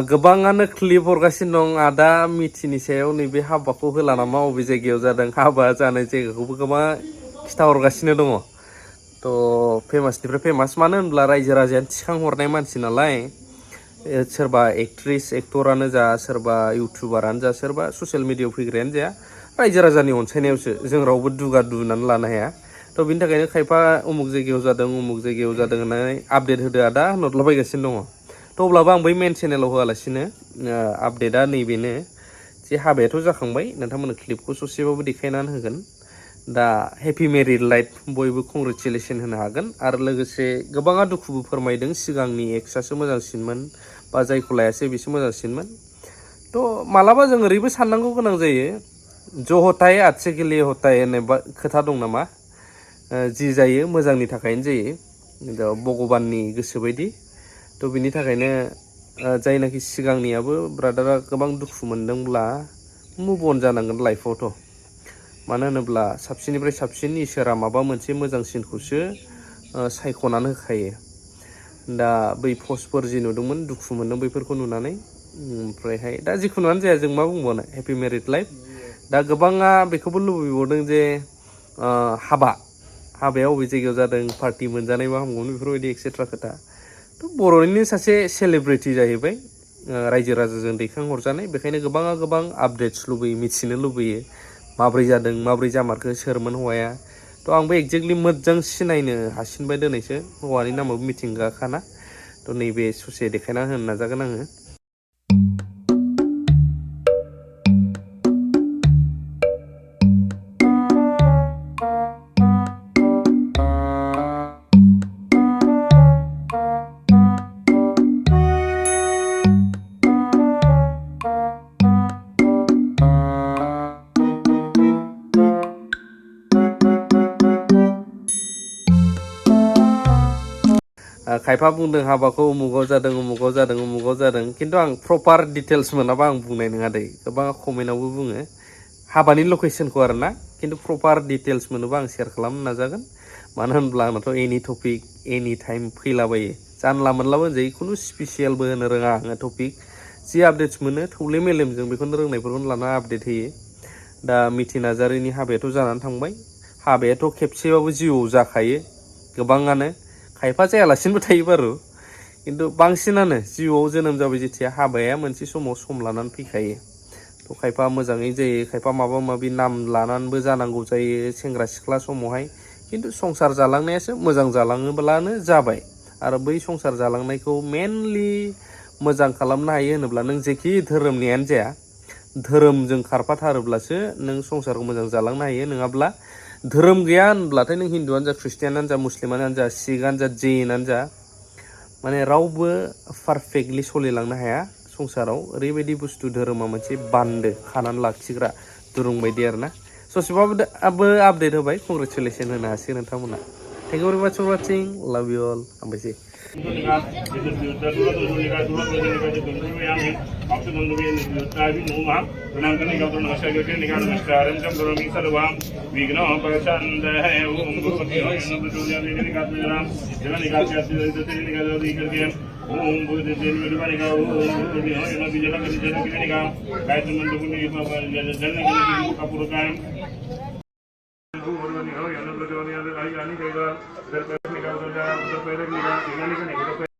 गोबाङानो क्लिप हरगासिनो दं आदा मिथिनि सायाव नैबे हाबाखौ होला नामा अबे जायगायाव जादों हाबा जानाय जायगाखौबो गोबां खिथाहरगासिनो दङ थ' फेमासनिफ्राय फेमास मानो होनब्ला रायजो राजायानो थिखांहरनाय मानसि नालाय सोरबा एक्ट्रिस एक्टरानो जा सोरबा इउटुबारानो जा सोरबा ससियेल मिडियायाव फैग्रायानो जा रायजो राजानि अनसायनायावसो जों रावबो दुगा दुनानै लानो हाया थ' बिनि थाखायनो खायफा उमुक जायगायाव जादों होननानै आपडेट होदो आदा होनहरलाबायगासिनो दङ थ' अब्लाबो आं बै मेन चेनेलाव होआलासिनो आपडेटआ नैबेनो जे हाबायाथ' जाखांबाय नोंथांमोननो क्लिपखौ ससेबाबो देखायनानै होगोन दा हेपि मेरिड लाइफ बयबो कंग्रेचुलेसन होनो हागोन आरो लोगोसे गोबाङा दुखुबो फोरमायदों सिगांनि एक्सआसो मोजांसिनमोन बा जायखौ लायासै बिसो मोजांसिनमोन थ' मालाबा जों ओरैबो साननांगौ गोनां जायो ज' हथाय आजसे के लिए हथाय होननाय खोथा दं नामा जि जायो मोजांनि थाखायनो जायो भगबाननि गोसो बायदि थ' बिनि थाखायनो जायनाखि सिगांनियाबो ब्रादारा गोबां दुखु मोनदोंब्ला मुभ अन जानांगोन लाइफआवथ' मानो होनोब्ला साबसिननिफ्राय साबसिन इसोरा माबा मोनसे मोजांसिनखौसो सायख'नानै होखायो दा बै पस्टफोर जि नुदोंमोन दुखु मोनदों बैफोरखौ नुनानै ओमफ्रायहाय दा जिखुनुआनो जाया जों मा बुंबावनो हेपि मेरिड लाइफ दा गोबाङा बेखौबो लुबैबावदों जे हाबाया अबे जायगायाव जादों पार्टि मोनजानाय मा हमगौमोन बेफोरबायदि एक्सेट्रा खोथा थ' बर'निनो सासे सेलिब्रिटि जाहैबाय रायजो राजाजों दैखांहरजानाय बेखायनो गोबाङा गोबां आपडेट्स लुबैयो मिथिनो लुबैयो माब्रै जादों माब्रै जामारखो सोरमोन हौवाया थ' आंबो एक्जेक्टलि मोजां सिनायनो हासिनबाय दिनैसो हौवानि नामाबो मिथिंगाखाना थ' नैबे ससे देखायना होनो नाजागोन आङो खायफा बुंदों हाबाखौ उमुगाव जादों खिन्थु आं प्रपार डिटेल्स मोनाबा आं बुंनाय नङा दै गोबाङा कमेन्टआवबो बुङो हाबानि लकेसनखौ आरो ना खिन्थु प्रपार डिटेल्स मोनोबा आं शेयार खालामनो नाजागोन मानो होनब्ला आंनाथ' एनि टपिक एनि टाइम फैलाबायो जानला मोनलाबो होनजायो खुनु स्पेसियेलबो होनो रोङा आङो टपिक जि आपडेट्स मोनो थौले मेलेमजों बेखौनो रोंनायफोरखौनो लाना आपडेट होयो दा मिथि नार्जारिनि हाबायाथ' जानानै थांबाय हाबायाथ' खेबसेबाबो जिउआव जाखायो गोबाङानो खायफा जायालासिनोबो थायो बारु खिन्थु बांसिनानो जिउआव जोनोम जाबाय जेथिया हाबाया मोनसे समाव सम लानानै फैखायो थ' खायफा मोजाङै जायो खायफा माबा माबि नाम लानानैबो जानांगौ जायो सेंग्रा सिख्ला समावहाय खिन्थु संसार जालांनायासो मोजां जालाङोब्लानो जाबाय आरो बै संसार जालांनायखौ मेनलि मोजां खालामनो हायो होनोब्ला नों जेखि धोरोमनियानो जाया धोरोमजों खारफाथारोब्लासो नों संसारखौ मोजां जालांनो हायो नङाब्ला धोरोम गैया होनब्लाथाय नों हिन्दुआनो जा ख्रिस्टियानानो जा मुस्लिमानो जा सिखआनो जा जैनानो जा माने रावबो पारफेक्टलि सोलिलांनो हाया संसाराव ओरैबायदि बुस्थु धोरोमा मोनसे बान्दो खानानै लाखिग्रा दुरुं बायदि आरोना ससेबाबो आपडेट होबाय कंग्रेचुलेसन होनो हासिगोन नोंथांमोना थेंक इउ भेरि माच फर वाचिं लाभ इउ अल हामबायसै